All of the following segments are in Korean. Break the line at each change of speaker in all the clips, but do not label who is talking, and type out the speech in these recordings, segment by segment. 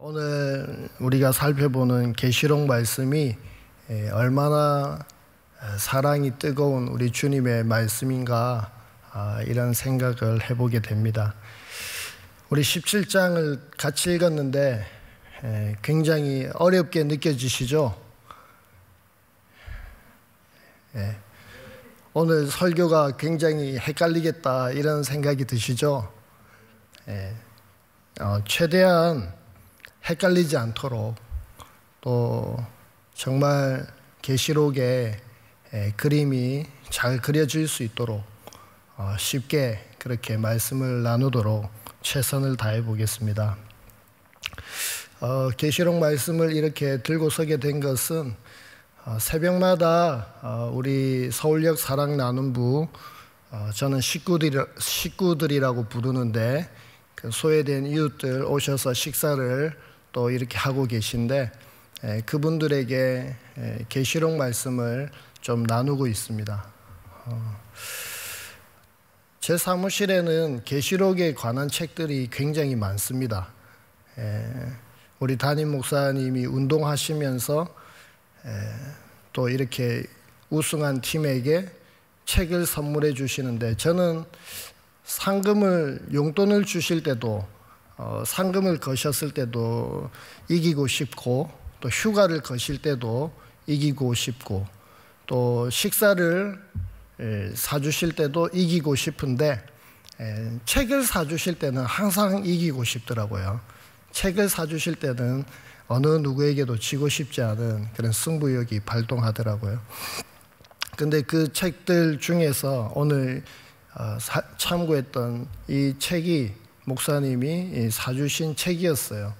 오늘 우리가 살펴보는 계시록 말씀이 얼마나 사랑이 뜨거운 우리 주님의 말씀인가 이런 생각을 해보게 됩니다. 우리 17장을 같이 읽었는데 굉장히 어렵게 느껴지시죠? 오늘 설교가 굉장히 헷갈리겠다 이런 생각이 드시죠? 최대한 헷갈리지 않도록 또 정말 계시록의 그림이 잘 그려질 수 있도록 쉽게 그렇게 말씀을 나누도록 최선을 다해 보겠습니다. 계시록 말씀을 이렇게 들고 서게 된 것은 새벽마다 우리 서울역 사랑 나눔부 저는 식구들이라고 부르는데 그 소외된 이웃들 오셔서 식사를 또 이렇게 하고 계신데 그분들에게 계시록 말씀을 좀 나누고 있습니다. 제 사무실에는 계시록에 관한 책들이 굉장히 많습니다. 우리 담임 목사님이 운동하시면서 또 이렇게 우승한 팀에게 책을 선물해 주시는데 저는 상금을 용돈을 주실 때도 상금을 거셨을 때도 이기고 싶고 또 휴가를 거실 때도 이기고 싶고 또 식사를 사주실 때도 이기고 싶은데 책을 사주실 때는 항상 이기고 싶더라고요. 책을 사주실 때는 어느 누구에게도 지고 싶지 않은 그런 승부욕이 발동하더라고요. 근데 그 책들 중에서 오늘 참고했던 이 책이 목사님이 사주신 책이었어요.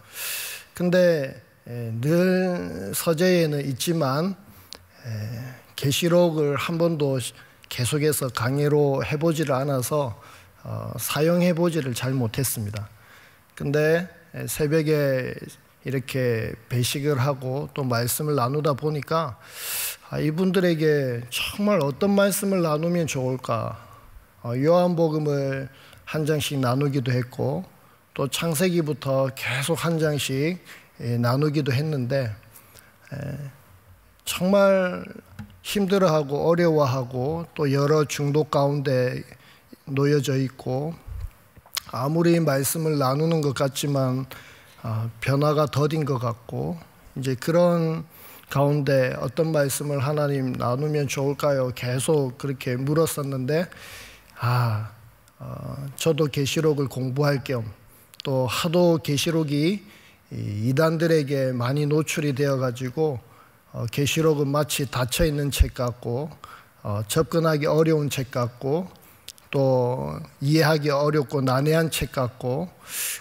근데 늘 서재에는 있지만 계시록을 한 번도 계속해서 강의로 해보지를 않아서 사용해보지를 잘 못했습니다. 근데 새벽에 이렇게 배식을 하고 또 말씀을 나누다 보니까 이분들에게 정말 어떤 말씀을 나누면 좋을까. 요한복음을 한 장씩 나누기도 했고 또 창세기부터 계속 한 장씩 나누기도 했는데 정말 힘들어하고 어려워하고 또 여러 중독 가운데 놓여져 있고 아무리 말씀을 나누는 것 같지만 변화가 더딘 것 같고 이제 그런 가운데 어떤 말씀을 하나님 나누면 좋을까요? 계속 그렇게 물었었는데 저도 계시록을 공부할 겸 또 하도 계시록이 이단들에게 많이 노출이 되어가지고 계시록은 마치 닫혀있는 책 같고 접근하기 어려운 책 같고 또 이해하기 어렵고 난해한 책 같고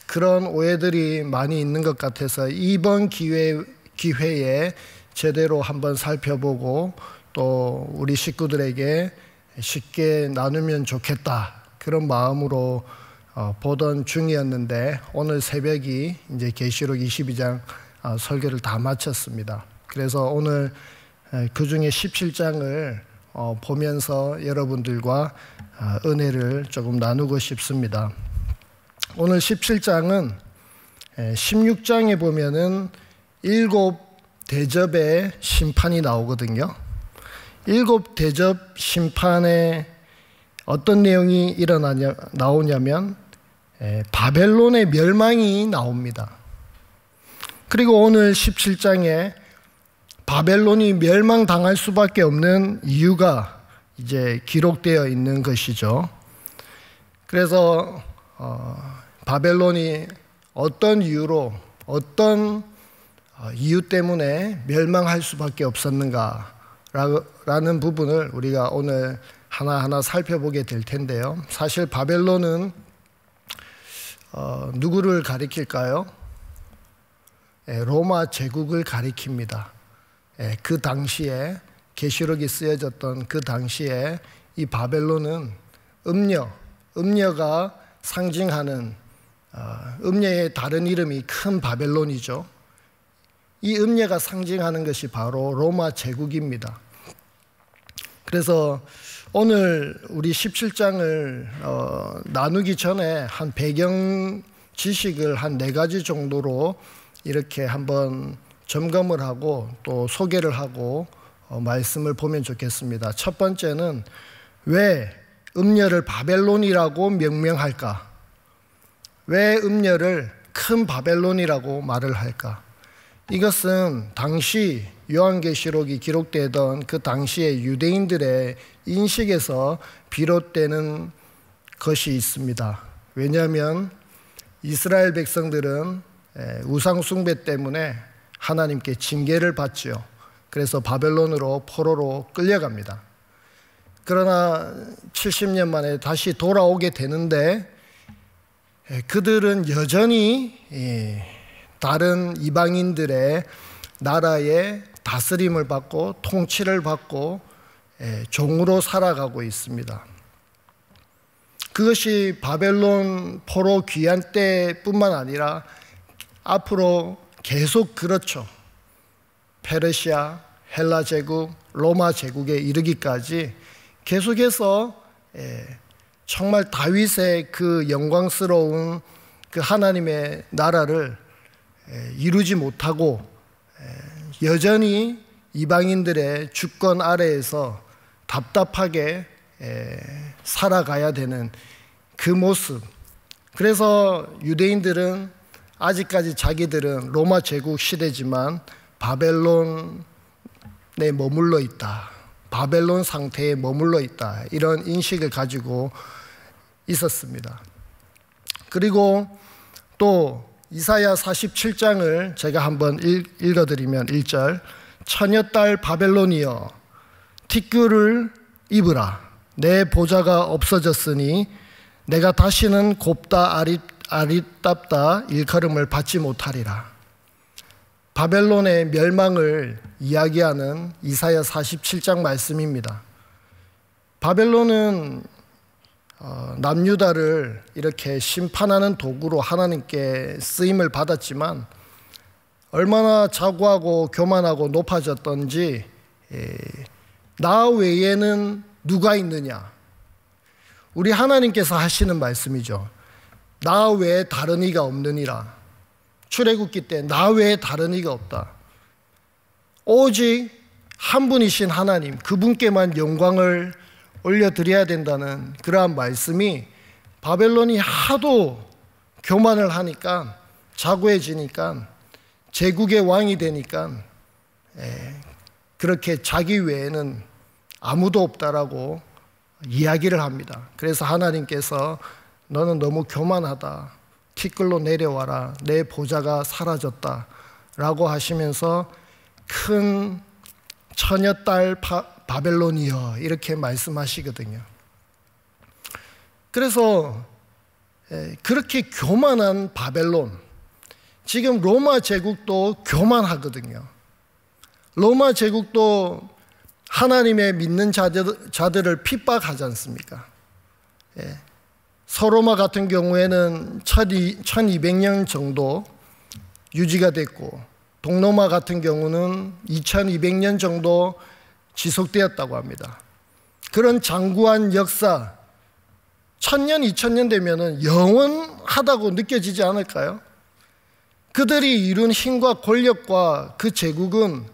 그런 오해들이 많이 있는 것 같아서 이번 기회에 제대로 한번 살펴보고 또 우리 식구들에게 쉽게 나누면 좋겠다 그런 마음으로 보던 중이었는데 오늘 새벽이 이제 계시록 22장 설교를 다 마쳤습니다. 그래서 오늘 그 중에 17장을 보면서 여러분들과 은혜를 조금 나누고 싶습니다. 오늘 17장은 16장에 보면은 7 대접의 심판이 나오거든요. 7 대접 심판에 어떤 내용이 나오냐면 바벨론의 멸망이 나옵니다. 그리고 오늘 17장에 바벨론이 멸망당할 수밖에 없는 이유가 이제 기록되어 있는 것이죠. 그래서 바벨론이 어떤 이유로 어떤 이유 때문에 멸망할 수밖에 없었는가 라는 부분을 우리가 오늘 하나하나 살펴보게 될 텐데요. 사실 바벨론은 누구를 가리킬까요? 로마 제국을 가리킵니다. 그 당시에 계시록이 쓰여졌던 그 당시에 이 바벨론은 음녀가 상징하는 음녀의 다른 이름이 큰 바벨론이죠. 이 음녀가 상징하는 것이 바로 로마 제국입니다. 그래서 오늘 우리 17장을 나누기 전에 한 배경 지식을 한 4가지 정도로 이렇게 한번 점검을 하고 또 소개를 하고 말씀을 보면 좋겠습니다. 첫 번째는 왜 음녀를 바벨론이라고 명명할까? 왜 음녀를 큰 바벨론이라고 말을 할까? 이것은 당시 요한계시록이 기록되던 그 당시의 유대인들의 인식에서 비롯되는 것이 있습니다. 왜냐하면 이스라엘 백성들은 우상 숭배 때문에 하나님께 징계를 받죠. 그래서 바벨론으로 포로로 끌려갑니다. 그러나 70년 만에 다시 돌아오게 되는데 그들은 여전히 다른 이방인들의 나라의 다스림을 받고 통치를 받고 종으로 살아가고 있습니다. 그것이 바벨론 포로 귀환 때뿐만 아니라 앞으로 계속 그렇죠. 페르시아, 헬라 제국, 로마 제국에 이르기까지 계속해서 정말 다윗의 그 영광스러운 그 하나님의 나라를 이루지 못하고 여전히 이방인들의 주권 아래에서 답답하게 살아가야 되는 그 모습. 그래서 유대인들은 아직까지 자기들은 로마 제국 시대지만 바벨론에 머물러 있다. 바벨론 상태에 머물러 있다. 이런 인식을 가지고 있었습니다. 그리고 또 이사야 47장을 제가 한번 읽어드리면 1절, 처녀딸 바벨론이여 티끌을 입으라. 내 보좌가 없어졌으니 내가 다시는 곱다 아리답다 일컬음을 받지 못하리라. 바벨론의 멸망을 이야기하는 이사야 47장 말씀입니다. 바벨론은 남유다를 이렇게 심판하는 도구로 하나님께 쓰임을 받았지만 얼마나 자고하고 교만하고 높아졌던지 나 외에는 누가 있느냐? 우리 하나님께서 하시는 말씀이죠. 나 외에 다른 이가 없느니라. 출애굽기 때 나 외에 다른 이가 없다. 오직 한 분이신 하나님, 그분께만 영광을 올려드려야 된다는 그러한 말씀이 바벨론이 하도 교만을 하니까 자고해지니까 제국의 왕이 되니까 그렇게 자기 외에는 아무도 없다라고 이야기를 합니다. 그래서 하나님께서 너는 너무 교만하다. 티끌로 내려와라. 내 보좌가 사라졌다. 라고 하시면서 큰 처녀딸 바벨론이여 이렇게 말씀하시거든요. 그래서 그렇게 교만한 바벨론, 지금 로마 제국도 교만하거든요. 로마 제국도 하나님의 믿는 자들을 핍박하지 않습니까? 서로마 같은 경우에는 1200년 정도 유지가 됐고 동로마 같은 경우는 2200년 정도 지속되었다고 합니다. 그런 장구한 역사 1000년, 2000년 되면은 영원하다고 느껴지지 않을까요? 그들이 이룬 힘과 권력과 그 제국은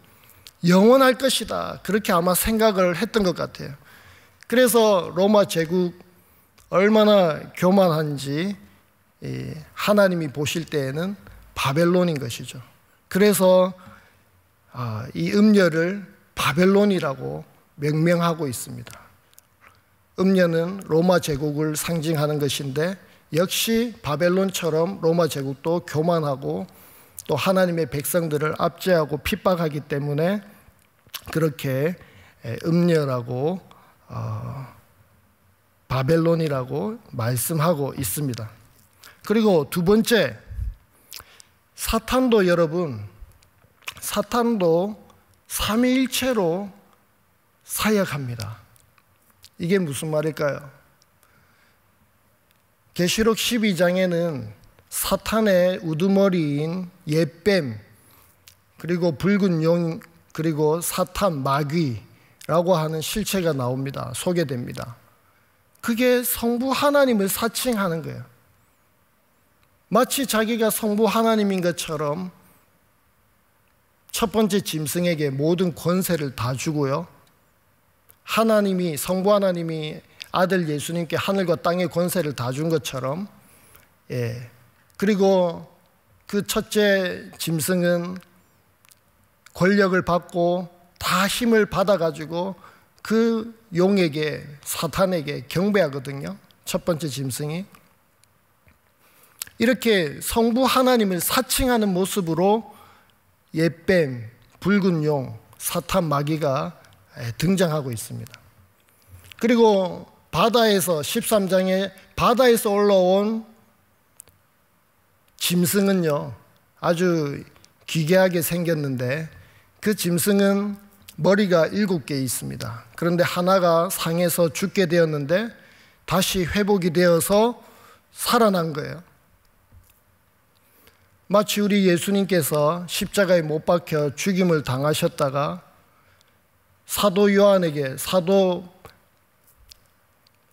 영원할 것이다. 그렇게 아마 생각을 했던 것 같아요. 그래서 로마 제국 얼마나 교만한지 하나님이 보실 때에는 바벨론인 것이죠. 그래서 이 음녀를 바벨론이라고 명명하고 있습니다. 음녀는 로마 제국을 상징하는 것인데 역시 바벨론처럼 로마 제국도 교만하고 또 하나님의 백성들을 압제하고 핍박하기 때문에 그렇게 음녀라고 바벨론이라고 말씀하고 있습니다. 그리고 두 번째, 사탄도 여러분, 사탄도 삼위일체로 사역합니다. 이게 무슨 말일까요? 계시록 12장에는 사탄의 우두머리인 옛뱀, 그리고 붉은 용, 그리고 사탄 마귀라고 하는 실체가 나옵니다. 소개됩니다. 그게 성부 하나님을 사칭하는 거예요. 마치 자기가 성부 하나님인 것처럼 첫 번째 짐승에게 모든 권세를 다 주고요. 하나님이, 성부 하나님이 아들 예수님께 하늘과 땅의 권세를 다 준 것처럼, 그리고 그 첫째 짐승은 권력을 받고 다 힘을 받아가지고 그 용에게, 사탄에게 경배하거든요. 첫 번째 짐승이. 이렇게 성부 하나님을 사칭하는 모습으로 옛뱀, 붉은 용, 사탄 마귀가 등장하고 있습니다. 그리고 바다에서 13장에 바다에서 올라온 짐승은요, 아주 기괴하게 생겼는데 그 짐승은 머리가 7개 있습니다. 그런데 하나가 상해서 죽게 되었는데 다시 회복이 되어서 살아난 거예요. 마치 우리 예수님께서 십자가에 못 박혀 죽임을 당하셨다가 사도 요한에게, 사도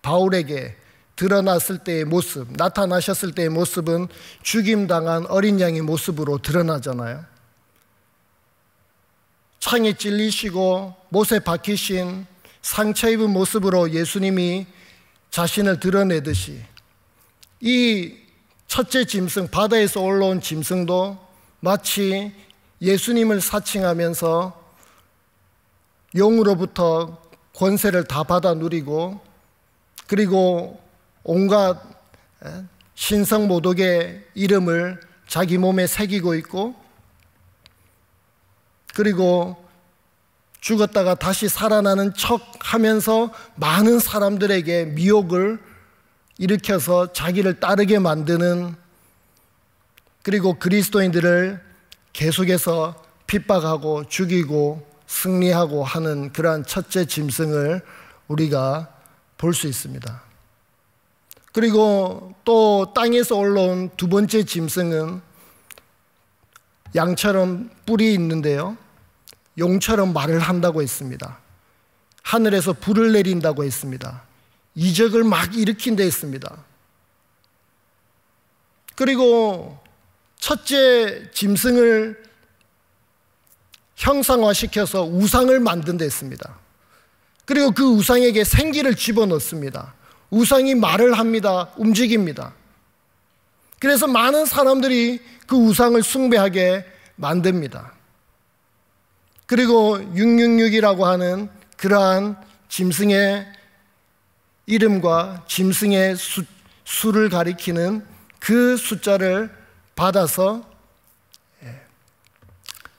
바울에게 드러났을 때의 모습, 나타나셨을 때의 모습은 죽임당한 어린 양의 모습으로 드러나잖아요. 창에 찔리시고 못에 박히신 상처 입은 모습으로 예수님이 자신을 드러내듯이 이 첫째 짐승, 바다에서 올라온 짐승도 마치 예수님을 사칭하면서 용으로부터 권세를 다 받아 누리고, 그리고 온갖 신성 모독의 이름을 자기 몸에 새기고 있고, 그리고 죽었다가 다시 살아나는 척 하면서 많은 사람들에게 미혹을 일으켜서 자기를 따르게 만드는, 그리고 그리스도인들을 계속해서 핍박하고 죽이고 승리하고 하는 그러한 첫째 짐승을 우리가 볼 수 있습니다. 그리고 또 땅에서 올라온 두 번째 짐승은 양처럼 뿔이 있는데요, 용처럼 말을 한다고 했습니다. 하늘에서 불을 내린다고 했습니다. 이적을 막 일으킨다 했습니다. 그리고 첫째 짐승을 형상화시켜서 우상을 만든다 했습니다. 그리고 그 우상에게 생기를 집어넣습니다. 우상이 말을 합니다. 움직입니다. 그래서 많은 사람들이 그 우상을 숭배하게 만듭니다. 그리고 666이라고 하는 그러한 짐승의 이름과 짐승의 수를 가리키는 그 숫자를 받아서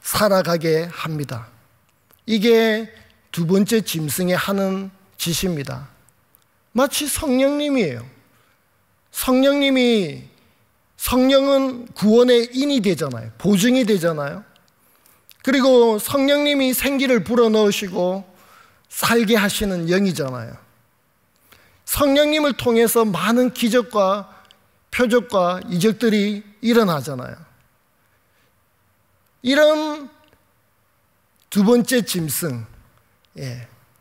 살아가게 합니다. 이게 두 번째 짐승이 하는 짓입니다. 마치 성령님이에요. 성령은 구원의 인이 되잖아요. 보증이 되잖아요. 그리고 성령님이 생기를 불어넣으시고 살게 하시는 영이잖아요. 성령님을 통해서 많은 기적과 표적과 이적들이 일어나잖아요. 이런 두 번째 짐승,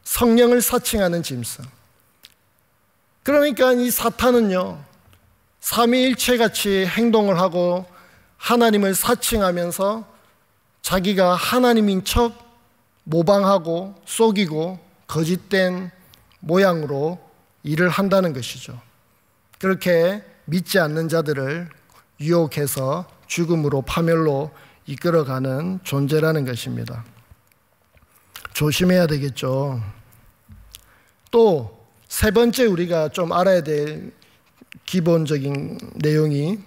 성령을 사칭하는 짐승. 그러니까 이 사탄은요, 삼위일체같이 행동을 하고 하나님을 사칭하면서 자기가 하나님인 척 모방하고 속이고 거짓된 모양으로 일을 한다는 것이죠. 그렇게 믿지 않는 자들을 유혹해서 죽음으로, 파멸로 이끌어가는 존재라는 것입니다. 조심해야 되겠죠. 또 세 번째 우리가 좀 알아야 될 기본적인 내용이,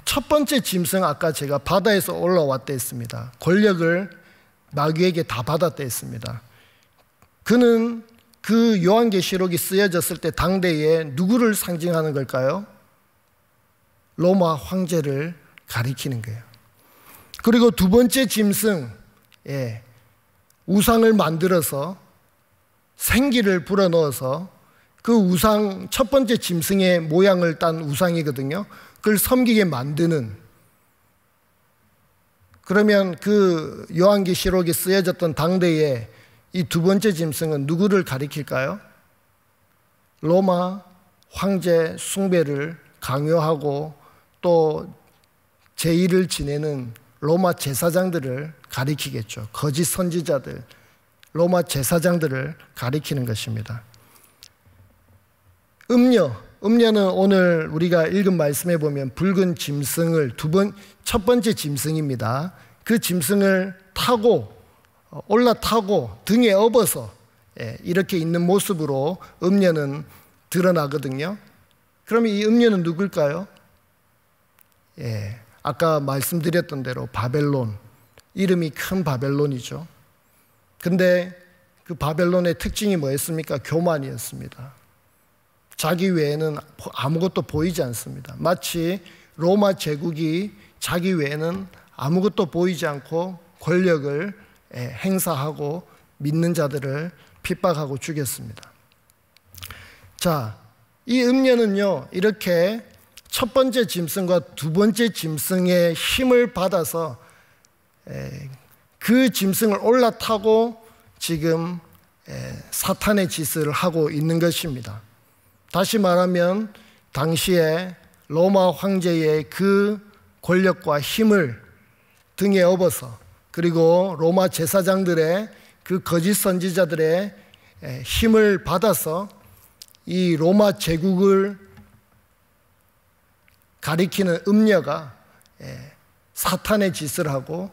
첫 번째 짐승, 아까 제가 바다에서 올라왔다 했습니다. 권력을 마귀에게 다 받았다 했습니다. 그는 그 요한계시록이 쓰여졌을 때 당대에 누구를 상징하는 걸까요? 로마 황제를 가리키는 거예요. 그리고 두 번째 짐승, 우상을 만들어서 생기를 불어넣어서 그 우상, 첫 번째 짐승의 모양을 딴 우상이거든요. 그걸 섬기게 만드는, 그러면 그 요한계시록이 쓰여졌던 당대에 이 두 번째 짐승은 누구를 가리킬까요? 로마 황제 숭배를 강요하고 또 제의를 지내는 로마 제사장들을 가리키겠죠. 거짓 선지자들, 로마 제사장들을 가리키는 것입니다. 음녀는 오늘 우리가 읽은 말씀에 보면 붉은 짐승을 첫 번째 짐승입니다. 그 짐승을 타고 올라타고 등에 업어서 이렇게 있는 모습으로 음녀는 드러나거든요. 그러면 이 음녀는 누굴까요? 아까 말씀드렸던 대로 바벨론, 이름이 큰 바벨론이죠. 근데 그 바벨론의 특징이 뭐였습니까? 교만이었습니다. 자기 외에는 아무것도 보이지 않습니다. 마치 로마 제국이 자기 외에는 아무것도 보이지 않고 권력을 행사하고 믿는 자들을 핍박하고 죽였습니다. 자, 이 음녀는요, 이렇게 첫 번째 짐승과 두 번째 짐승의 힘을 받아서 그 짐승을 올라타고 지금 사탄의 짓을 하고 있는 것입니다. 다시 말하면 당시에 로마 황제의 그 권력과 힘을 등에 업어서, 그리고 로마 제사장들의 그 거짓 선지자들의 힘을 받아서 이 로마 제국을 가리키는 음녀가 사탄의 짓을 하고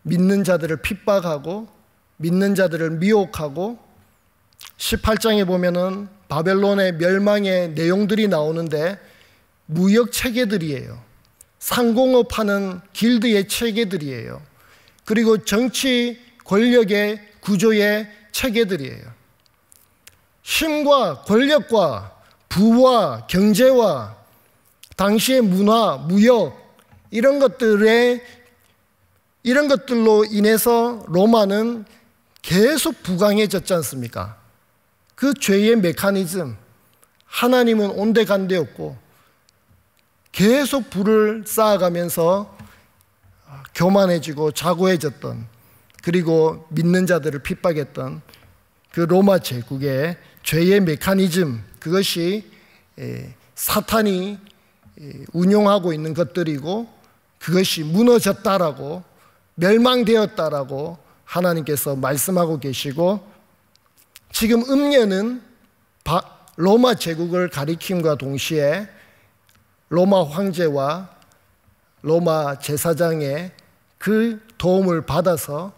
믿는 자들을 핍박하고 믿는 자들을 미혹하고, 18장에 보면은 바벨론의 멸망의 내용들이 나오는데 무역 체계들이에요. 상공업하는 길드의 체계들이에요. 그리고 정치 권력의 구조의 체계들이에요. 힘과 권력과 부와 경제와 당시의 문화, 무역, 이런 것들로 인해서 로마는 계속 부강해졌지 않습니까? 그 죄의 메커니즘, 하나님은 온데간데였고 계속 불을 쌓아가면서 교만해지고 자고해졌던, 그리고 믿는 자들을 핍박했던 그 로마 제국의 죄의 메커니즘, 그것이 사탄이 운용하고 있는 것들이고, 그것이 무너졌다라고, 멸망되었다라고 하나님께서 말씀하고 계시고, 지금 음녀는 로마 제국을 가리킴과 동시에 로마 황제와 로마 제사장의 그 도움을 받아서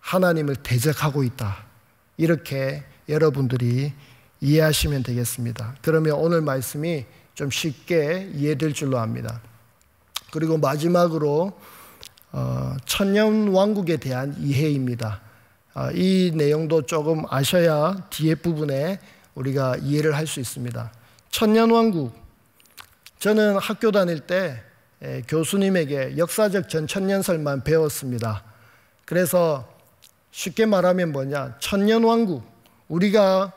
하나님을 대적하고 있다, 이렇게 여러분들이 이해하시면 되겠습니다. 그러면 오늘 말씀이 좀 쉽게 이해될 줄로 압니다. 그리고 마지막으로 천년왕국에 대한 이해입니다. 이 내용도 조금 아셔야 뒤에 부분에 우리가 이해를 할 수 있습니다. 천년왕국, 저는 학교 다닐 때 교수님에게 역사적 전천년설만 배웠습니다. 그래서 쉽게 말하면 뭐냐, 천년왕국, 우리가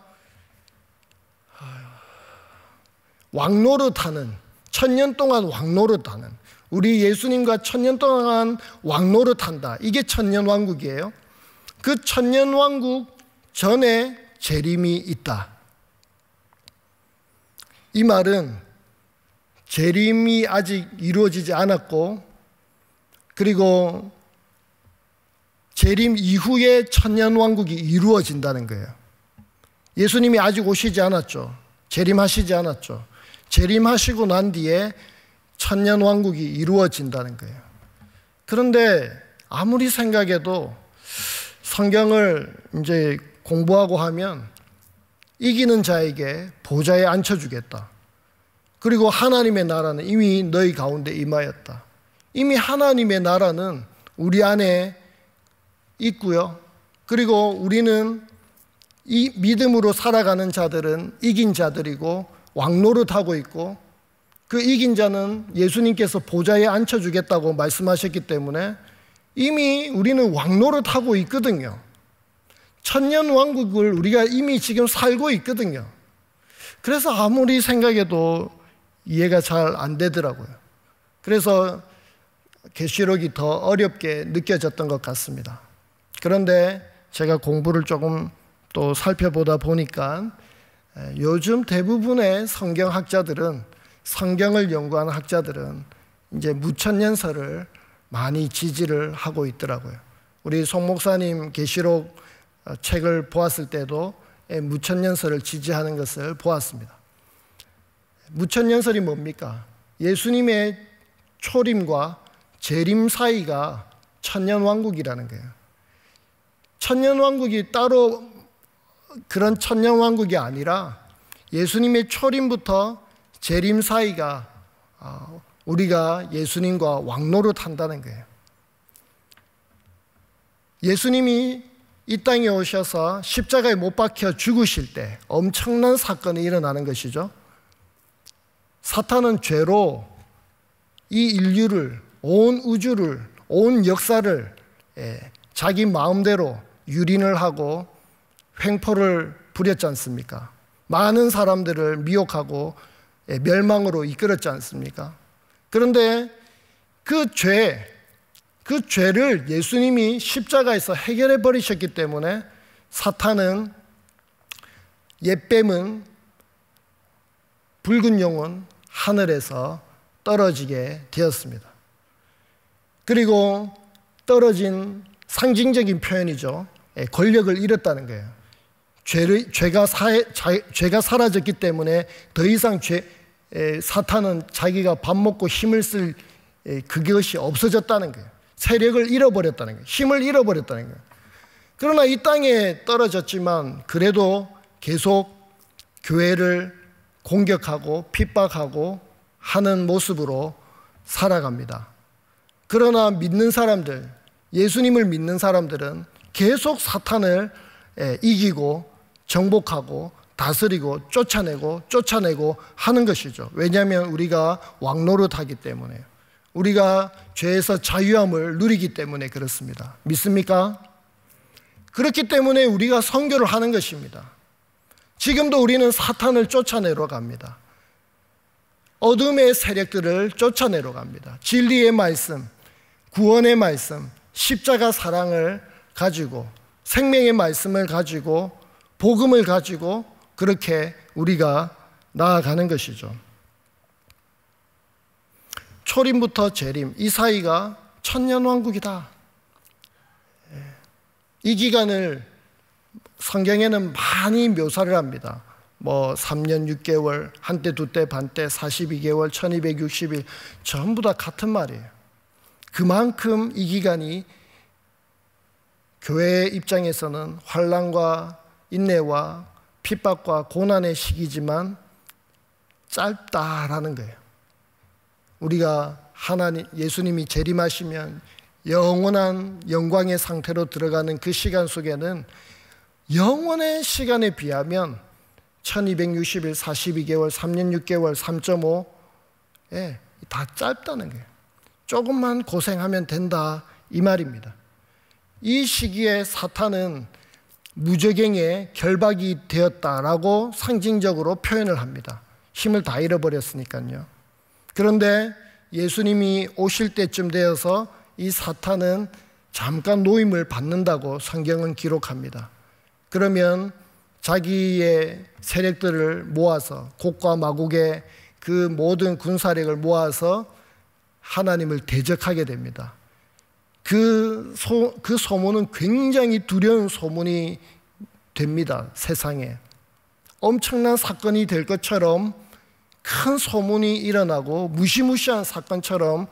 왕노릇하는, 천년 동안 왕노릇하는, 우리 예수님과 천년 동안 왕노릇한다, 이게 천년왕국이에요. 그 천년왕국 전에 재림이 있다. 이 말은 재림이 아직 이루어지지 않았고, 그리고 재림 이후에 천년왕국이 이루어진다는 거예요. 예수님이 아직 오시지 않았죠. 재림하시지 않았죠. 재림하시고 난 뒤에 천년왕국이 이루어진다는 거예요. 그런데 아무리 생각해도 성경을 이제 공부하고 하면 이기는 자에게 보좌에 앉혀주겠다. 그리고 하나님의 나라는 이미 너희 가운데 임하였다. 이미 하나님의 나라는 우리 안에 있고요. 그리고 우리는 이 믿음으로 살아가는 자들은 이긴 자들이고 왕노릇하고 있고, 그 이긴 자는 예수님께서 보좌에 앉혀주겠다고 말씀하셨기 때문에 이미 우리는 왕노릇하고 있거든요. 천년왕국을 우리가 이미 지금 살고 있거든요. 그래서 아무리 생각해도 이해가 잘 안 되더라고요. 그래서 계시록이 더 어렵게 느껴졌던 것 같습니다. 그런데 제가 공부를 조금 또 살펴보다 보니까 요즘 대부분의 성경학자들은, 성경을 연구하는 학자들은 이제 무천년설을 많이 지지를 하고 있더라고요. 우리 송 목사님 계시록 책을 보았을 때도 무천년설을 지지하는 것을 보았습니다. 무천년설이 뭡니까? 예수님의 초림과 재림 사이가 천년왕국이라는 거예요. 천년왕국이 따로 그런 천년왕국이 아니라 예수님의 초림부터 재림 사이가 우리가 예수님과 왕노릇 한다는 거예요. 예수님이 이 땅에 오셔서 십자가에 못 박혀 죽으실 때 엄청난 사건이 일어나는 것이죠. 사탄은 죄로 이 인류를, 온 우주를, 온 역사를 자기 마음대로 유린을 하고 횡포를 부렸지 않습니까? 많은 사람들을 미혹하고 멸망으로 이끌었지 않습니까? 그런데 그 죄를 예수님이 십자가에서 해결해 버리셨기 때문에 사탄은, 옛뱀은, 붉은 용은 하늘에서 떨어지게 되었습니다. 그리고 떨어진 상징적인 표현이죠. 권력을 잃었다는 거예요. 죄가 사라졌기 때문에 더 이상 사탄은 자기가 밥 먹고 힘을 쓸 그것이 없어졌다는 거예요. 세력을 잃어버렸다는 거예요. 힘을 잃어버렸다는 거예요. 그러나 이 땅에 떨어졌지만 그래도 계속 교회를 공격하고 핍박하고 하는 모습으로 살아갑니다. 그러나 믿는 사람들, 예수님을 믿는 사람들은 계속 사탄을 이기고 정복하고 다스리고 쫓아내고 하는 것이죠. 왜냐하면 우리가 왕노릇하기 때문에요. 우리가 죄에서 자유함을 누리기 때문에 그렇습니다. 믿습니까? 그렇기 때문에 우리가 선교를 하는 것입니다. 지금도 우리는 사탄을 쫓아내러 갑니다. 어둠의 세력들을 쫓아내러 갑니다. 진리의 말씀, 구원의 말씀, 십자가 사랑을 가지고, 생명의 말씀을 가지고, 복음을 가지고 그렇게 우리가 나아가는 것이죠. 초림부터 재림, 이 사이가 천년왕국이다. 이 기간을 성경에는 많이 묘사를 합니다. 3년 6개월, 한때 두때 반때 42개월, 1260일 전부 다 같은 말이에요. 그만큼 이 기간이 교회의 입장에서는 환난과 인내와 핍박과 고난의 시기지만 짧다라는 거예요. 우리가 예수님이 재림하시면 영원한 영광의 상태로 들어가는 그 시간 속에는 영원의 시간에 비하면 1260일, 42개월, 3년 6개월, 3.5 다 짧다는 거예요. 조금만 고생하면 된다 이 말입니다. 이 시기에 사탄은 무저갱의 결박이 되었다라고 상징적으로 표현을 합니다. 힘을 다 잃어버렸으니까요. 그런데 예수님이 오실 때쯤 되어서 이 사탄은 잠깐 노임을 받는다고 성경은 기록합니다. 그러면 자기의 세력들을 모아서, 곡과 마곡의 그 모든 군사력을 모아서 하나님을 대적하게 됩니다. 그 소문은 굉장히 두려운 소문이 됩니다. 세상에 엄청난 사건이 될 것처럼 큰 소문이 일어나고 무시무시한 사건처럼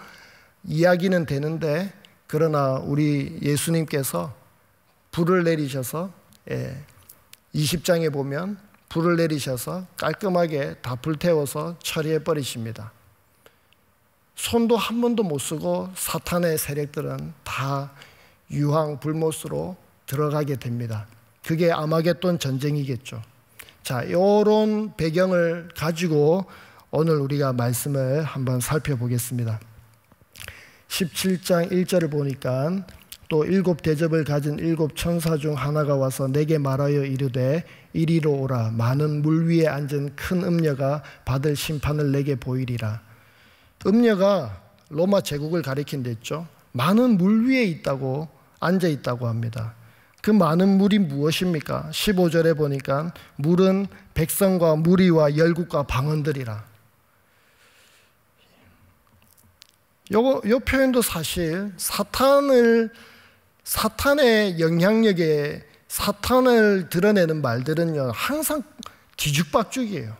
이야기는 되는데, 그러나 우리 예수님께서 불을 내리셔서 20장에 보면 불을 내리셔서 깔끔하게 다 불태워서 처리해 버리십니다. 손도 한 번도 못 쓰고 사탄의 세력들은 다 유황불못으로 들어가게 됩니다. 그게 아마겟돈 전쟁이겠죠. 자, 이런 배경을 가지고 오늘 우리가 말씀을 한번 살펴보겠습니다. 17장 1절을 보니까 또 7 대접을 가진 7 천사 중 하나가 와서 내게 말하여 이르되 이리로 오라. 많은 물 위에 앉은 큰 음녀가 받을 심판을 내게 보이리라. 음녀가 로마 제국을 가리킨댔죠. 많은 물 위에 있다고, 앉아 있다고 합니다. 그 많은 물이 무엇입니까? 15절에 보니까 물은 백성과 무리와 열국과 방언들이라. 요 표현도 사실 사탄의 영향력에 사탄을 드러내는 말들은요, 항상 뒤죽박죽이에요.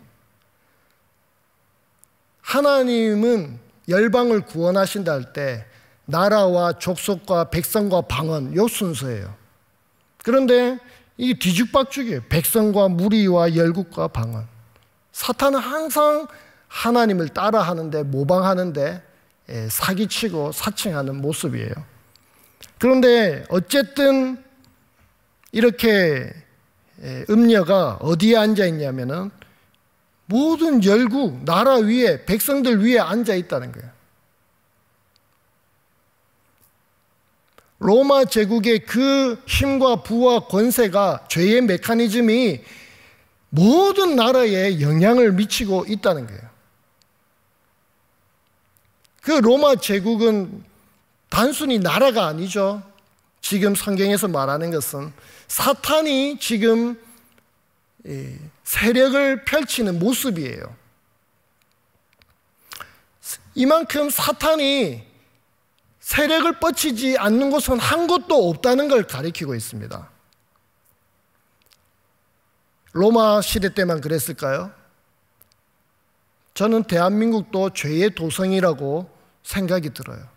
하나님은 열방을 구원하신다 할 때 나라와 족속과 백성과 방언, 요 순서예요. 그런데 이 뒤죽박죽이에요. 백성과 무리와 열국과 방언. 사탄은 항상 하나님을 따라하는데, 모방하는데 사기치고 사칭하는 모습이에요. 그런데 어쨌든 이렇게 음녀가 어디에 앉아 있냐면은 모든 열국, 나라 위에, 백성들 위에 앉아 있다는 거예요. 로마 제국의 그 힘과 부와 권세가, 죄의 메커니즘이 모든 나라에 영향을 미치고 있다는 거예요. 그 로마 제국은 단순히 나라가 아니죠. 지금 성경에서 말하는 것은 사탄이 지금 세력을 펼치는 모습이에요. 이만큼 사탄이 세력을 뻗치지 않는 곳은 한 곳도 없다는 걸 가리키고 있습니다. 로마 시대 때만 그랬을까요? 저는 대한민국도 죄의 도성이라고 생각이 들어요.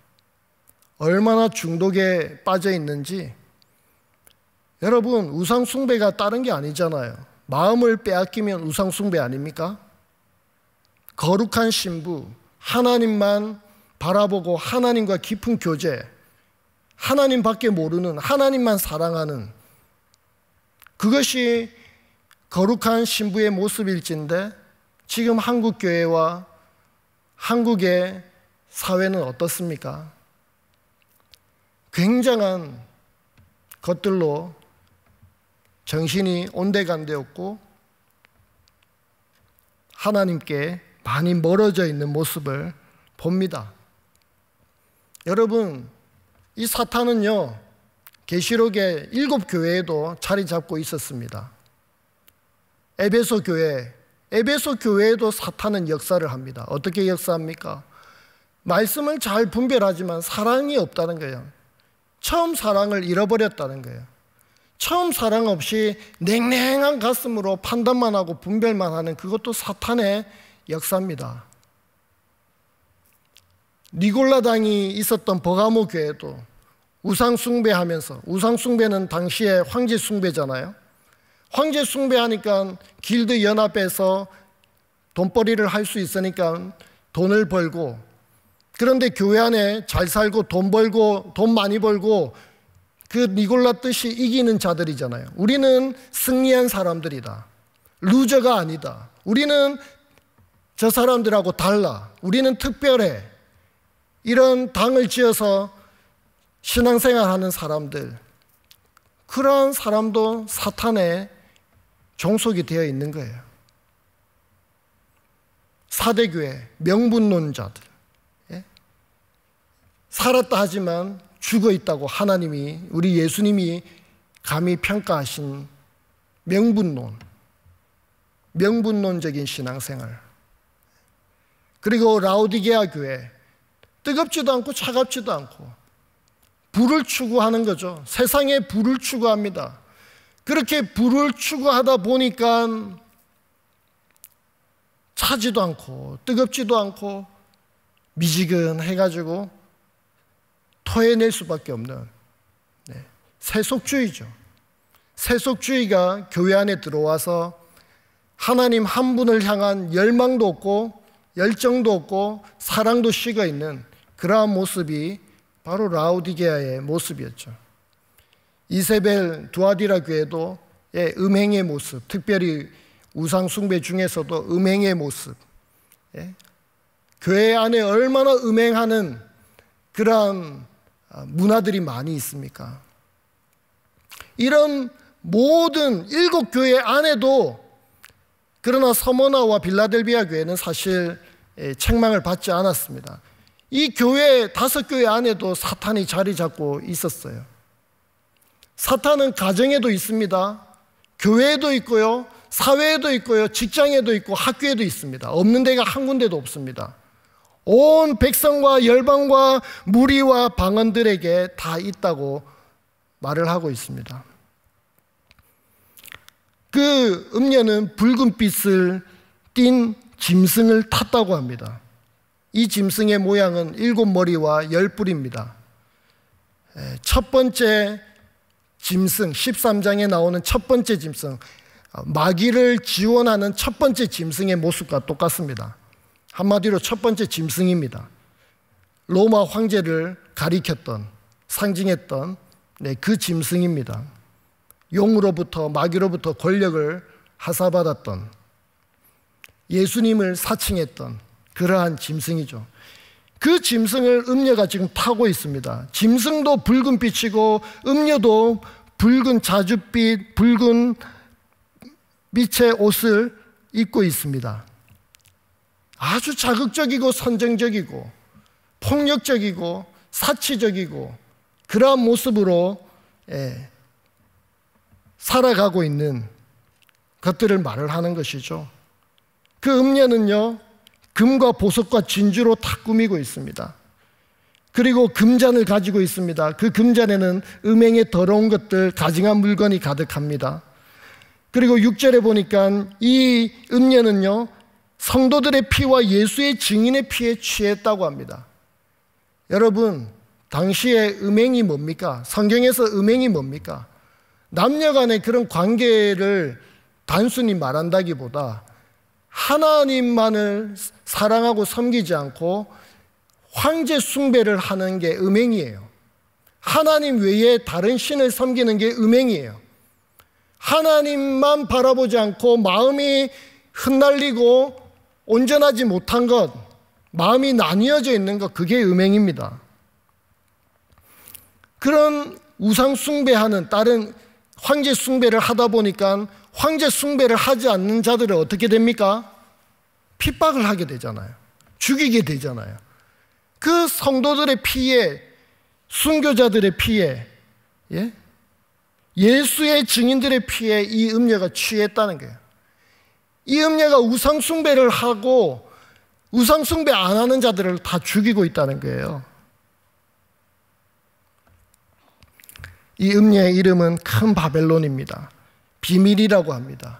얼마나 중독에 빠져 있는지. 여러분, 우상숭배가 다른 게 아니잖아요. 마음을 빼앗기면 우상숭배 아닙니까? 거룩한 신부, 하나님만 바라보고 하나님과 깊은 교제, 하나님밖에 모르는, 하나님만 사랑하는, 그것이 거룩한 신부의 모습일진데 지금 한국 교회와 한국의 사회는 어떻습니까? 굉장한 것들로 정신이 온데간데 없고 하나님께 많이 멀어져 있는 모습을 봅니다. 여러분, 이 사탄은요, 계시록의 7교회에도 자리 잡고 있었습니다. 에베소 교회에도 사탄은 역사를 합니다. 어떻게 역사합니까? 말씀을 잘 분별하지만 사랑이 없다는 거예요. 처음 사랑을 잃어버렸다는 거예요. 처음 사랑 없이 냉랭한 가슴으로 판단만 하고 분별만 하는, 그것도 사탄의 역사입니다. 니골라당이 있었던 버가모 교회도 우상 숭배하면서, 우상 숭배는 당시에 황제 숭배잖아요. 황제 숭배하니까 길드 연합에서 돈벌이를 할 수 있으니까 돈을 벌고, 그런데 교회 안에 잘 살고 돈 벌고 돈 많이 벌고 그 니골라 뜻이 이기는 자들이잖아요. 우리는 승리한 사람들이다. 루저가 아니다. 우리는 저 사람들하고 달라. 우리는 특별해. 이런 당을 지어서 신앙생활하는 사람들, 그러한 사람도 사탄의 종속이 되어 있는 거예요. 사대교회, 명분론자들, 살았다 하지만 죽어 있다고 하나님이, 우리 예수님이 감히 평가하신 명분론적인 신앙생활. 그리고 라오디게아 교회, 뜨겁지도 않고 차갑지도 않고 불을 추구하는 거죠. 세상에 불을 추구합니다. 그렇게 불을 추구하다 보니까 차지도 않고 뜨겁지도 않고 미지근해가지고 토해낼 수밖에 없는 세속주의죠. 세속주의가 교회 안에 들어와서 하나님 한 분을 향한 열망도 없고 열정도 없고 사랑도 식어 있는 그러한 모습이 바로 라오디게아의 모습이었죠. 이세벨 두아디라 교회도 음행의 모습, 특별히 우상 숭배 중에서도 음행의 모습, 교회 안에 얼마나 음행하는 그러한 문화들이 많이 있습니까? 이런 모든 7교회 안에도, 그러나 서머나와 빌라델비아 교회는 사실 책망을 받지 않았습니다. 이 교회 5교회 안에도 사탄이 자리 잡고 있었어요. 사탄은 가정에도 있습니다. 교회에도 있고요, 사회에도 있고요, 직장에도 있고 학교에도 있습니다. 없는 데가 한 군데도 없습니다. 온 백성과 열방과 무리와 방언들에게 다 있다고 말을 하고 있습니다. 그 음녀는 붉은 빛을 띤 짐승을 탔다고 합니다. 이 짐승의 모양은 7머리와 10뿔입니다. 첫 번째 짐승, 13장에 나오는 첫 번째 짐승, 마귀를 지원하는 첫 번째 짐승의 모습과 똑같습니다. 한마디로 첫 번째 짐승입니다. 로마 황제를 가리켰던, 상징했던 그 짐승입니다. 용으로부터, 마귀로부터 권력을 하사받았던, 예수님을 사칭했던 그러한 짐승이죠. 그 짐승을 음녀가 지금 타고 있습니다. 짐승도 붉은 빛이고 음녀도 붉은 자줏빛, 붉은 빛의 옷을 입고 있습니다. 아주 자극적이고 선정적이고 폭력적이고 사치적이고 그러한 모습으로 살아가고 있는 것들을 말을 하는 것이죠. 그 음녀는요, 금과 보석과 진주로 다 꾸미고 있습니다. 그리고 금잔을 가지고 있습니다. 그 금잔에는 음행의 더러운 것들, 가증한 물건이 가득합니다. 그리고 6절에 보니까 이 음녀는요, 성도들의 피와 예수의 증인의 피에 취했다고 합니다. 여러분, 당시에 음행이 뭡니까? 성경에서 음행이 뭡니까? 남녀 간의 그런 관계를 단순히 말한다기보다 하나님만을 사랑하고 섬기지 않고 황제 숭배를 하는 게 음행이에요. 하나님 외에 다른 신을 섬기는 게 음행이에요. 하나님만 바라보지 않고 마음이 흩날리고 온전하지 못한 것, 마음이 나뉘어져 있는 것, 그게 음행입니다. 그런 우상 숭배하는, 다른 황제 숭배를 하다 보니까 황제 숭배를 하지 않는 자들은 어떻게 됩니까? 핍박을 하게 되잖아요. 죽이게 되잖아요. 그 성도들의 피에, 순교자들의 피에, 예수의 증인들의 피에 이 음녀가 취했다는 거예요. 이 음녀가 우상 숭배를 하고 우상 숭배 안 하는 자들을 다 죽이고 있다는 거예요. 이 음녀의 이름은 큰 바벨론입니다. 비밀이라고 합니다.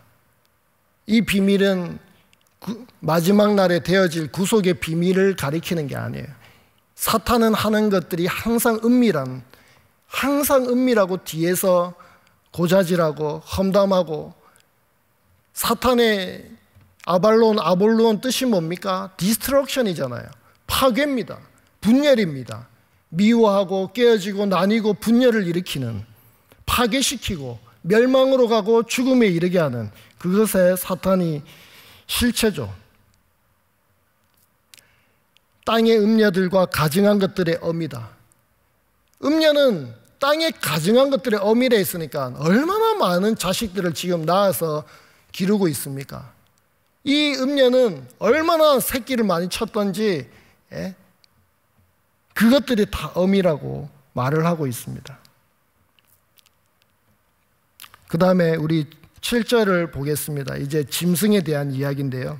이 비밀은 마지막 날에 되어질 구속의 비밀을 가리키는 게 아니에요. 사탄은 하는 것들이 항상 은밀하고 뒤에서 고자질하고 험담하고, 사탄의 아볼론 뜻이 뭡니까? 디스트럭션이잖아요. 파괴입니다. 분열입니다. 미워하고 깨어지고 나뉘고 분열을 일으키는, 파괴시키고 멸망으로 가고 죽음에 이르게 하는 그것의 사탄이 실체죠. 땅의 음녀들과 가증한 것들의 어미다. 음녀는 땅에 가증한 것들의 어미래 있으니까 얼마나 많은 자식들을 지금 낳아서 기르고 있습니까? 이 음녀는 얼마나 새끼를 많이 쳤던지 그것들이 다 어미라고 말을 하고 있습니다. 그 다음에 우리 7절을 보겠습니다. 이제 짐승에 대한 이야기인데요.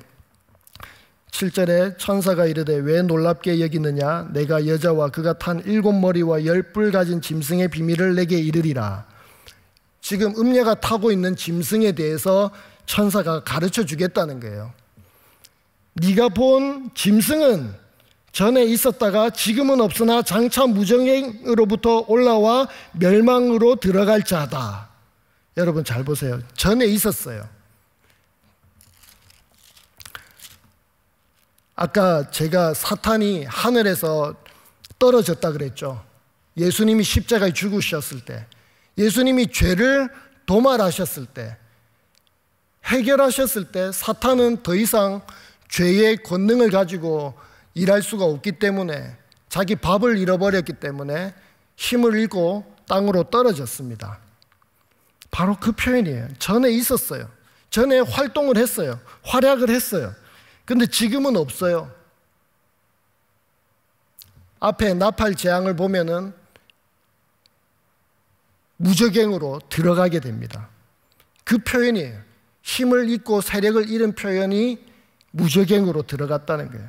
7절에 천사가 이르되 왜 놀랍게 여기느냐? 내가 여자와 그가 탄 7머리와 10뿔 가진 짐승의 비밀을 내게 이르리라. 지금 음녀가 타고 있는 짐승에 대해서 천사가 가르쳐 주겠다는 거예요. 네가 본 짐승은 전에 있었다가 지금은 없으나 장차 무정행으로부터 올라와 멸망으로 들어갈 자다. 여러분 잘 보세요. 전에 있었어요. 아까 제가 사탄이 하늘에서 떨어졌다 그랬죠. 예수님이 십자가에 죽으셨을 때, 예수님이 죄를 도말하셨을 때, 해결하셨을 때 사탄은 더 이상 죄의 권능을 가지고 일할 수가 없기 때문에, 자기 밥을 잃어버렸기 때문에 힘을 잃고 땅으로 떨어졌습니다. 바로 그 표현이에요. 전에 있었어요. 전에 활동을 했어요. 활약을 했어요. 근데 지금은 없어요. 앞에 나팔 재앙을 보면은 무적행으로 들어가게 됩니다. 그 표현이에요. 힘을 잃고 세력을 잃은 표현이 무적행으로 들어갔다는 거예요.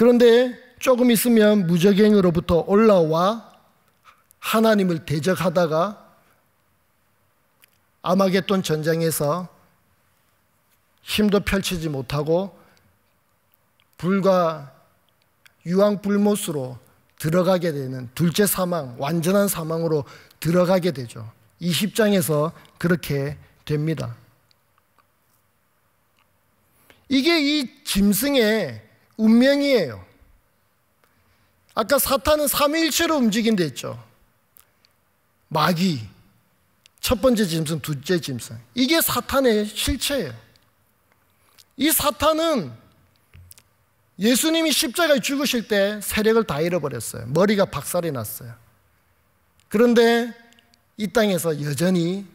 그런데 조금 있으면 무저갱으로부터 올라와 하나님을 대적하다가 아마겟돈 전쟁에서 힘도 펼치지 못하고 불과 유황불못으로 들어가게 되는 둘째 사망, 완전한 사망으로 들어가게 되죠. 20장에서 그렇게 됩니다. 이게 이 짐승의 운명이에요. 아까 사탄은 삼위일체로 움직인다 했죠. 마귀, 첫 번째 짐승, 둘째 짐승. 이게 사탄의 실체예요. 이 사탄은 예수님이 십자가에 죽으실 때 세력을 다 잃어버렸어요. 머리가 박살이 났어요. 그런데 이 땅에서 여전히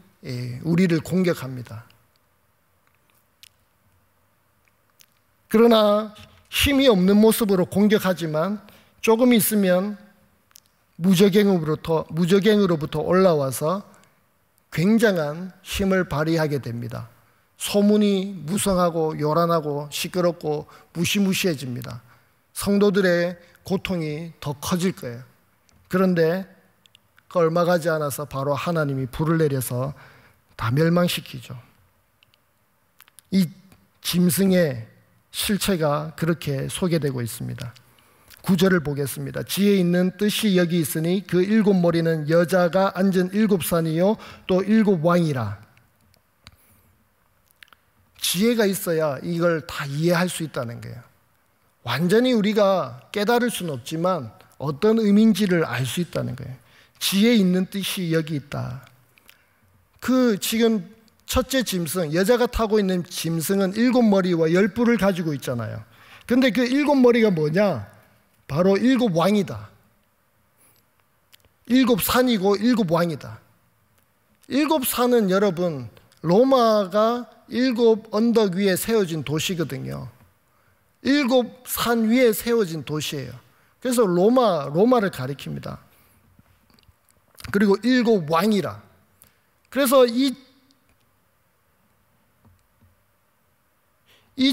우리를 공격합니다. 그러나 힘이 없는 모습으로 공격하지만 조금 있으면 무저갱으로부터 올라와서 굉장한 힘을 발휘하게 됩니다. 소문이 무성하고 요란하고 시끄럽고 무시무시해집니다. 성도들의 고통이 더 커질 거예요. 그런데 얼마 가지 않아서 바로 하나님이 불을 내려서 다 멸망시키죠. 이 짐승의 실체가 그렇게 소개되고 있습니다. 9절을 보겠습니다. 지혜 있는 뜻이 여기 있으니 그 일곱 머리는 여자가 앉은 일곱 산이요 또 일곱 왕이라. 지혜가 있어야 이걸 다 이해할 수 있다는 거예요. 완전히 우리가 깨달을 수는 없지만 어떤 의미인지를 알 수 있다는 거예요. 지혜 있는 뜻이 여기 있다. 지금 첫째 짐승, 여자가 타고 있는 짐승은 일곱 머리와 열 뿔을 가지고 있잖아요. 근데 그 일곱 머리가 뭐냐? 바로 일곱 왕이다. 일곱 산이고 일곱 왕이다. 일곱 산은 여러분 로마가 일곱 언덕 위에 세워진 도시거든요. 일곱 산 위에 세워진 도시예요. 그래서 로마를 가리킵니다. 그리고 일곱 왕이라. 그래서 이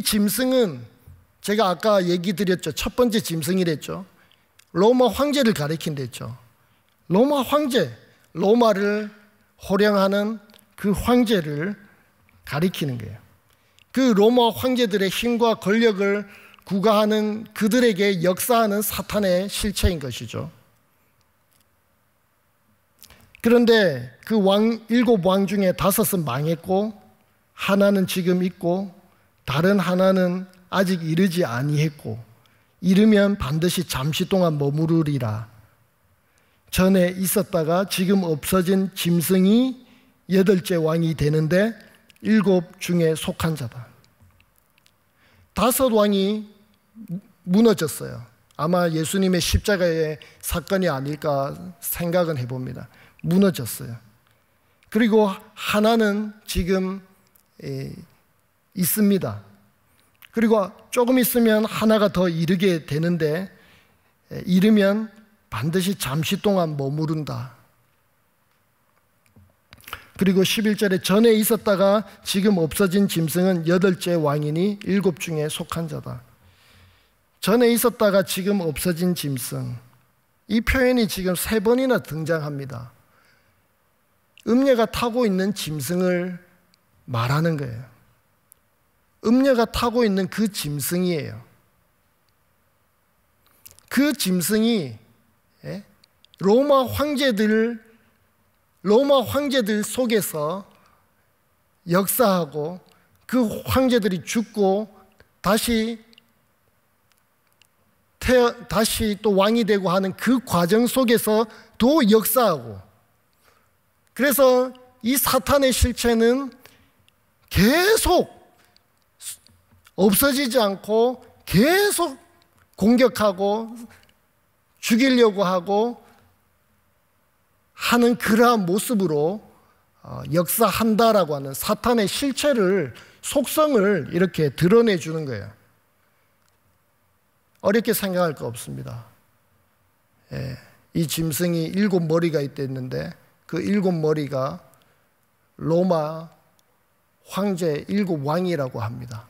짐승은 제가 아까 얘기 드렸죠. 첫 번째 짐승이랬죠. 로마 황제를 가리킨댔죠. 로마 황제, 로마를 호령하는 그 황제를 가리키는 거예요. 그 로마 황제들의 힘과 권력을 구가하는 그들에게 역사하는 사탄의 실체인 것이죠. 그런데 그 일곱 왕 중에 다섯은 망했고 하나는 지금 있고 다른 하나는 아직 이르지 아니했고 이르면 반드시 잠시 동안 머무르리라. 전에 있었다가 지금 없어진 짐승이 여덟째 왕이 되는데 일곱 중에 속한 자다. 다섯 왕이 무너졌어요. 아마 예수님의 십자가의 사건이 아닐까 생각은 해봅니다. 무너졌어요. 그리고 하나는 지금 있습니다. 그리고 조금 있으면 하나가 더 이르게 되는데 이르면 반드시 잠시 동안 머무른다. 그리고 11절에 전에 있었다가 지금 없어진 짐승은 여덟째 왕이니 일곱 중에 속한 자다. 전에 있었다가 지금 없어진 짐승. 이 표현이 지금 3번이나 등장합니다. 음녀가 타고 있는 짐승을 말하는 거예요. 음녀가 타고 있는 그 짐승이에요. 그 짐승이 로마 황제들 속에서 역사하고 그 황제들이 죽고 다시 또 왕이 되고 하는 그 과정 속에서 또 역사하고, 그래서 이 사탄의 실체는 계속 없어지지 않고 계속 공격하고 죽이려고 하고 하는 그러한 모습으로 역사한다라고 하는 사탄의 실체를, 속성을 이렇게 드러내 주는 거예요. 어렵게 생각할 거 없습니다. 이 짐승이 7머리가 있댔는데 그 7머리가 로마 황제 7왕이라고 합니다.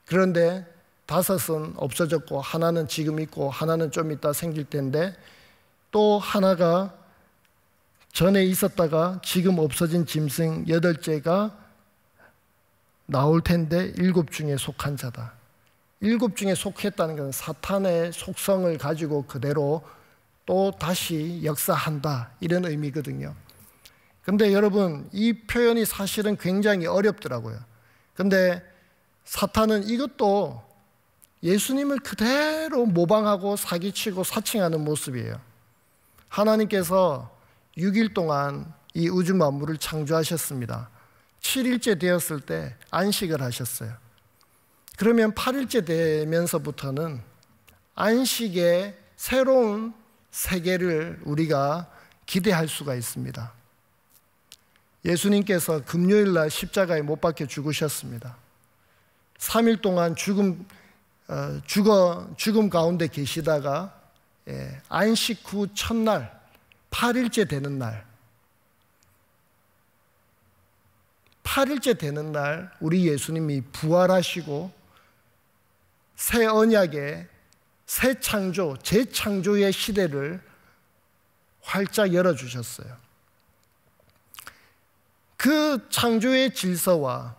그런데 5은 없어졌고 하나는 지금 있고 하나는 좀 이따 생길 텐데, 또 하나가 전에 있었다가 지금 없어진 짐승 8째가 나올 텐데 7 중에 속한 자다. 7 중에 속했다는 것은 사탄의 속성을 가지고 그대로 또 다시 역사한다, 이런 의미거든요. 근데 여러분, 이 표현이 사실은 굉장히 어렵더라고요. 근데 사탄은 이것도 예수님을 그대로 모방하고 사기치고 사칭하는 모습이에요. 하나님께서 6일 동안 이 우주 만물을 창조하셨습니다. 7일째 되었을 때 안식을 하셨어요. 그러면 8일째 되면서부터는 안식의 새로운 세계를 우리가 기대할 수가 있습니다. 예수님께서 금요일 날 십자가에 못 박혀 죽으셨습니다. 3일 동안 죽음 가운데 계시다가 안식 후 첫날 8일째 되는 날, 8일째 되는 날 우리 예수님이 부활하시고 새 언약의 새 창조, 재창조의 시대를 활짝 열어주셨어요. 그 창조의 질서와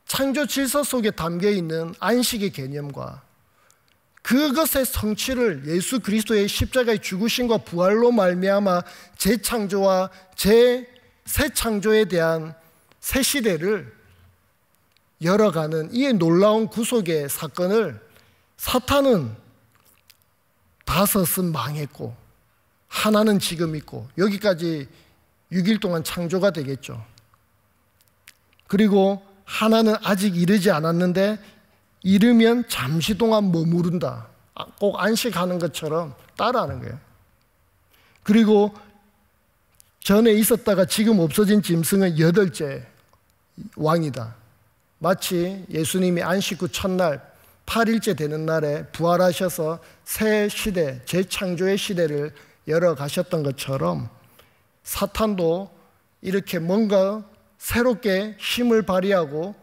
창조 질서 속에 담겨있는 안식의 개념과 그것의 성취를 예수 그리스도의 십자가의 죽으심과 부활로 말미암아 재창조와 새 창조에 대한 새 시대를 열어가는 이 놀라운 구속의 사건을 사탄은 5은 망했고 하나는 지금 있고, 여기까지 6일 동안 창조가 되겠죠. 그리고 하나는 아직 이르지 않았는데 이르면 잠시 동안 머무른다. 꼭 안식하는 것처럼 따라하는 거예요. 그리고 전에 있었다가 지금 없어진 짐승은 8째 왕이다. 마치 예수님이 안식 후 첫날 8일째 되는 날에 부활하셔서 새 시대, 재창조의 시대를 열어가셨던 것처럼 사탄도 이렇게 뭔가 새롭게 힘을 발휘하고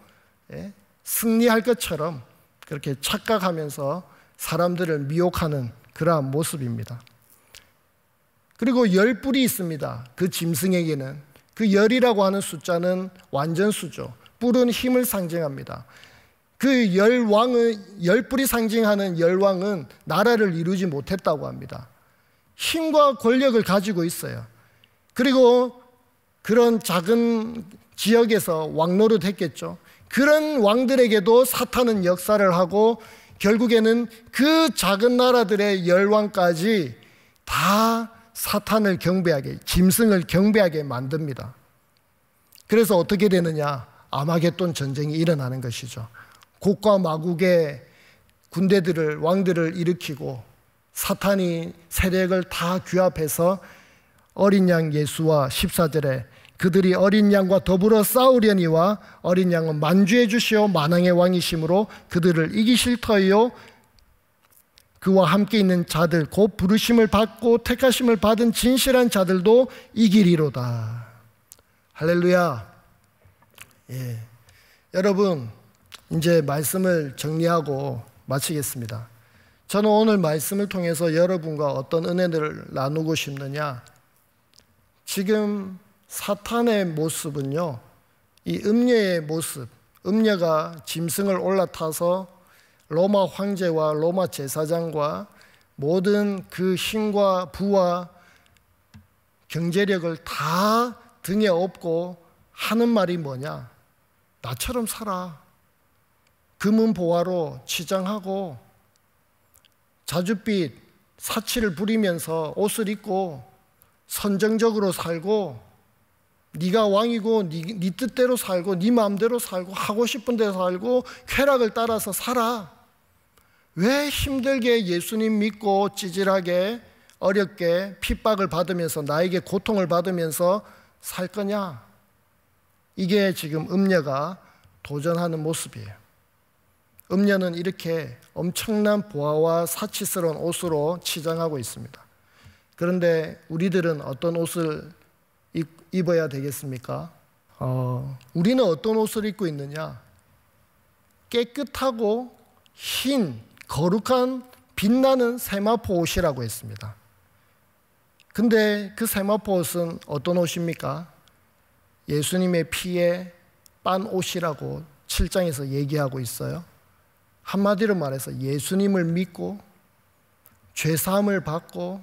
승리할 것처럼 그렇게 착각하면서 사람들을 미혹하는 그러한 모습입니다. 그리고 10뿔이 있습니다. 그 짐승에게는. 그 10이라고 하는 숫자는 완전수죠. 뿔은 힘을 상징합니다. 그 10왕은, 10뿔이 상징하는 10왕은 나라를 이루지 못했다고 합니다. 힘과 권력을 가지고 있어요. 그리고 그런 작은 지역에서 왕노릇 했겠죠. 그런 왕들에게도 사탄은 역사를 하고 결국에는 그 작은 나라들의 10왕까지 다 사탄을 경배하게, 짐승을 경배하게 만듭니다. 그래서 어떻게 되느냐? 아마겟돈 전쟁이 일어나는 것이죠. 곡과 마국의 군대들을, 왕들을 일으키고 사탄이 세력을 다 규합해서 어린 양 예수와 14절에 그들이 어린 양과 더불어 싸우려니와 어린 양은 만주해 주시오 만왕의 왕이심으로 그들을 이기실 터이요 그와 함께 있는 자들 곧 부르심을 받고 택하심을 받은 진실한 자들도 이기리로다. 할렐루야. 예. 여러분, 이제 말씀을 정리하고 마치겠습니다. 저는 오늘 말씀을 통해서 여러분과 어떤 은혜를 나누고 싶느냐, 지금 사탄의 모습은요, 이 음녀의 모습, 음녀가 짐승을 올라타서 로마 황제와 로마 제사장과 모든 그 힘과 부와 경제력을 다 등에 업고 하는 말이 뭐냐? 나처럼 살아. 금은 보화로 치장하고 자줏빛 사치를 부리면서 옷을 입고 선정적으로 살고 네가 왕이고 네 뜻대로 살고 네 마음대로 살고 하고 싶은 대로 살고 쾌락을 따라서 살아. 왜 힘들게 예수님 믿고 찌질하게 어렵게 핍박을 받으면서 나에게 고통을 받으면서 살 거냐? 이게 지금 음녀가 도전하는 모습이에요. 음녀는 이렇게 엄청난 보화와 사치스러운 옷으로 치장하고 있습니다. 그런데 우리들은 어떤 옷을 입어야 되겠습니까? 우리는 어떤 옷을 입고 있느냐? 깨끗하고 흰 거룩한 빛나는 세마포 옷이라고 했습니다. 근데 그 세마포 옷은 어떤 옷입니까? 예수님의 피에 빤 옷이라고 7장에서 얘기하고 있어요. 한마디로 말해서 예수님을 믿고 죄사함을 받고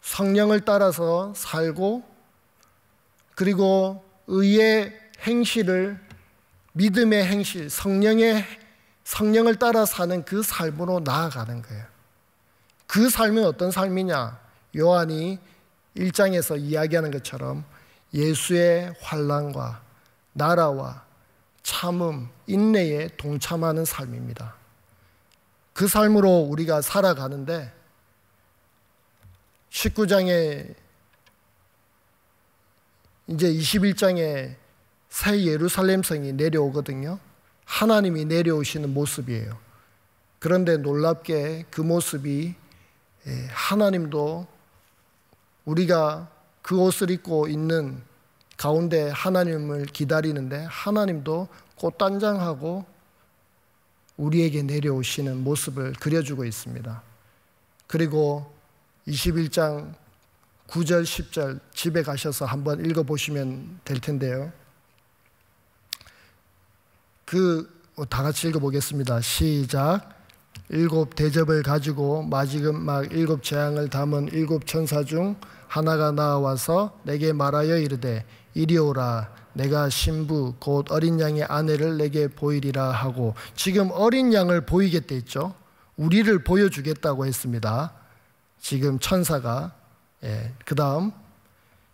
성령을 따라서 살고 그리고 의의 행실을 믿음의 행실, 성령을 따라 사는 그 삶으로 나아가는 거예요. 그 삶은 어떤 삶이냐? 요한이 1장에서 이야기하는 것처럼 예수의 환난과 나라와 참음, 인내에 동참하는 삶입니다. 그 삶으로 우리가 살아가는데 19장에 이제 21장에 새 예루살렘 성이 내려오거든요. 하나님이 내려오시는 모습이에요. 그런데 놀랍게 그 모습이 하나님도 우리가 그 옷을 입고 있는 가운데 하나님을 기다리는데 하나님도 꽃단장하고 우리에게 내려오시는 모습을 그려주고 있습니다. 그리고 21장 9절 10절 집에 가셔서 한번 읽어보시면 될 텐데요. 다 같이 읽어보겠습니다. 시작. 7 대접을 가지고 마지막 7 재앙을 담은 7 천사 중 하나가 나와서 내게 말하여 이르되 이리 오라. 내가 신부 곧 어린 양의 아내를 내게 보이리라 하고, 지금 어린 양을 보이겠다 했죠. 우리를 보여주겠다고 했습니다. 지금 천사가 그 다음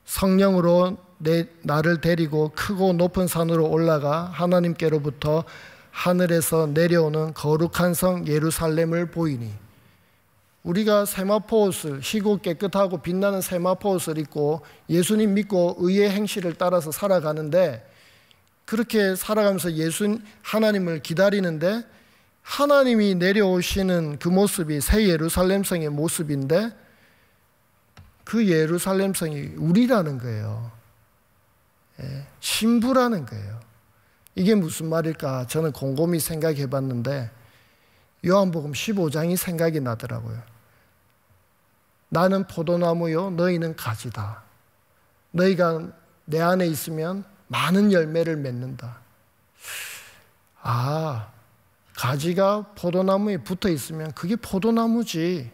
성령으로 나를 데리고 크고 높은 산으로 올라가 하나님께로부터 하늘에서 내려오는 거룩한 성 예루살렘을 보이니, 우리가 세마포 옷을, 희고 깨끗하고 빛나는 세마포 옷을 입고 예수님 믿고 의의 행실을 따라서 살아가는데, 그렇게 살아가면서 하나님을 기다리는데 하나님이 내려오시는 그 모습이 새 예루살렘 성의 모습인데, 그 예루살렘 성이 우리라는 거예요. 신부라는 거예요. 이게 무슨 말일까? 저는 곰곰이 생각해 봤는데 요한복음 15장이 생각이 나더라고요. 나는 포도나무요 너희는 가지다. 너희가 내 안에 있으면 많은 열매를 맺는다. 아, 가지가 포도나무에 붙어 있으면 그게 포도나무지.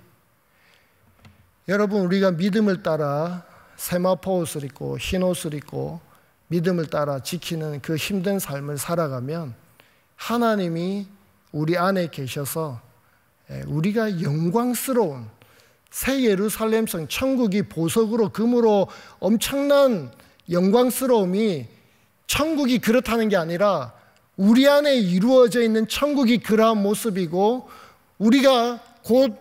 여러분, 우리가 믿음을 따라 세마포 옷을 입고 흰 옷을 입고 믿음을 따라 지키는 그 힘든 삶을 살아가면 하나님이 우리 안에 계셔서 우리가 영광스러운 새 예루살렘 성, 천국이 보석으로 금으로 엄청난 영광스러움이, 천국이 그렇다는 게 아니라 우리 안에 이루어져 있는 천국이 그러한 모습이고, 우리가 곧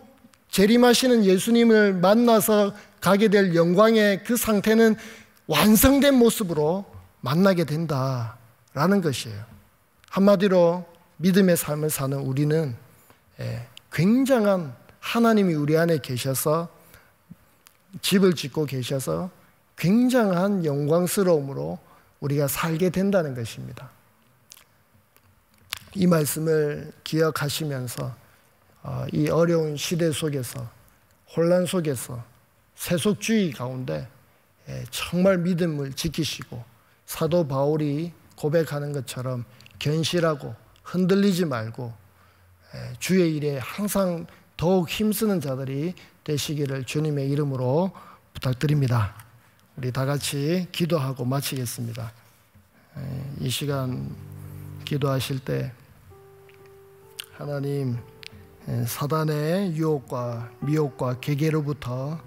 재림하시는 예수님을 만나서 가게 될 영광의 그 상태는 완성된 모습으로 만나게 된다라는 것이에요. 한마디로 믿음의 삶을 사는 우리는 굉장한 하나님이 우리 안에 계셔서 집을 짓고 계셔서 굉장한 영광스러움으로 우리가 살게 된다는 것입니다. 이 말씀을 기억하시면서 이 어려운 시대 속에서, 혼란 속에서, 세속주의 가운데 정말 믿음을 지키시고 사도 바울이 고백하는 것처럼 견실하고 흔들리지 말고 주의 일에 항상 더욱 힘쓰는 자들이 되시기를 주님의 이름으로 부탁드립니다. 우리 다 같이 기도하고 마치겠습니다. 이 시간 기도하실 때 하나님, 사단의 유혹과 미혹과 계계로부터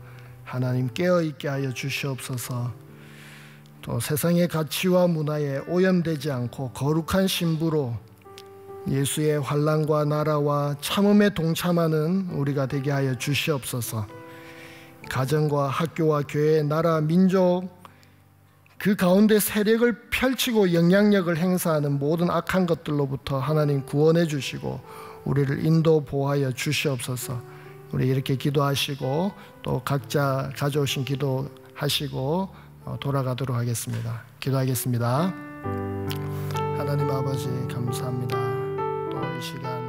하나님 깨어있게 하여 주시옵소서. 또 세상의 가치와 문화에 오염되지 않고 거룩한 신부로 예수의 환난과 나라와 참음에 동참하는 우리가 되게 하여 주시옵소서. 가정과 학교와 교회, 나라, 민족 그 가운데 세력을 펼치고 영향력을 행사하는 모든 악한 것들로부터 하나님 구원해 주시고 우리를 인도 보호하여 주시옵소서. 우리 이렇게 기도하시고 또 각자 가져오신 기도하시고 돌아가도록 하겠습니다. 기도하겠습니다. 하나님 아버지 감사합니다. 또 이 시간